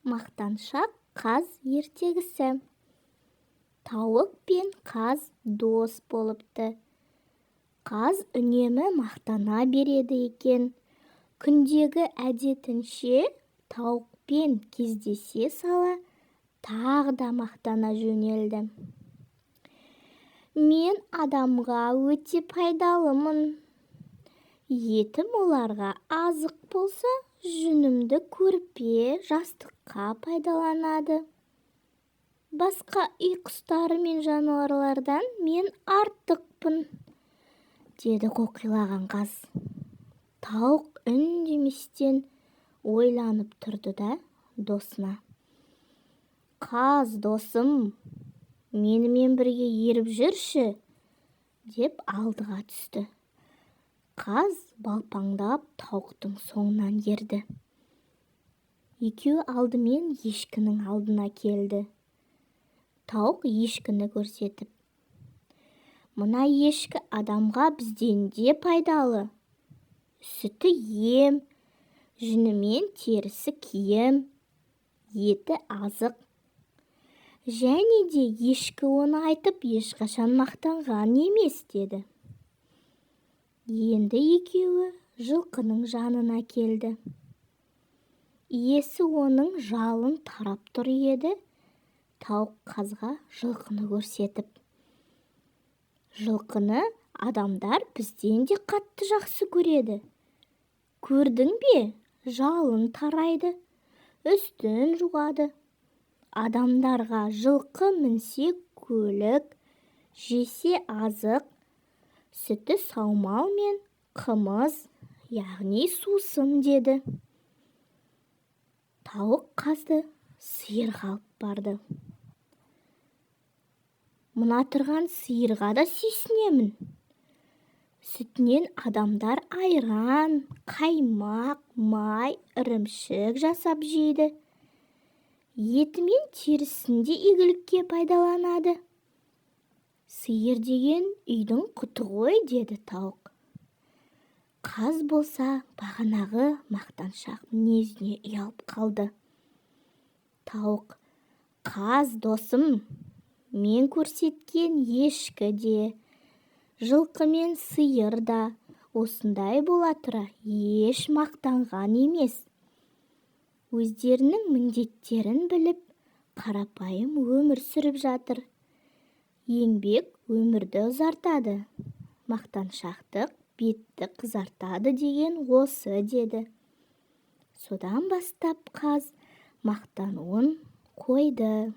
Мақтаншақ қаз ертегісі. Тауық пен қаз дос болыпты. Қаз үнемі мақтана береді екен. Күндегі әдетінше тауықпен кездесе сала тағы да мақтана жөнелді. Мен адамға өте пайдалымын. Етім оларға азық болса, жүнімді көрпе, жастыққа пайдаланады. Басқа үй құстары мен жануарлардан мен артықпын, деді қоқилаған қаз. Тауық үндеместен ойланып тұрды да досына: «Қаз досым, менімен бірге еріп жүрші», деп алдыға түсті. Қаз балпаңдап тауықтың соңынан ерді. Екеуі алдымен ешкінің алдына келді. Тауық ешкіні көрсетіп: «Мына ешкі адамға бізден де пайдалы. Сүті ем, жүні мен терісі киім, еті азық. Және де ешкі оны айтып ешқашан мақтанған емес», деді. Енді екеуі жылқының жанына келді. Иесі оның жалын тарап тұр еді. Тауық қазға жылқыны көрсетіп: «Жылқыны адамдар бізден де қатты жақсы көреді. Көрдің бе, жалын тарайды, үстін жуады. Адамдарға жылқы мінсе көлік, жесе азық, сүті саумал мен қымыз, яғни сусын», деді. Тауық қазды сиырға алып барды. «Мына тұрған сиырға да сүйсінемін. Сүтінен адамдар айран, қаймақ, май, ірімшік жасап жейді. Еті мен терісін де игілікке пайдаланады. Сиыр деген үйдің құты ғой», деді тауық. Қаз болса бағанағы мақтаншақ мінезіне ұялып қалды. Тауық: «Қаз досым, мен көрсеткен ешкі де, жылқы мен сиыр да осындай бола тұра еш мақтанған емес. Өздерінің міндеттерін біліп, қарапайым өмір сүріп жатыр. Еңбек өмірді ұзартады, мақтаншақтық бетті қызартады деген осы», деді. Содан бастап қаз мақтануын қойды.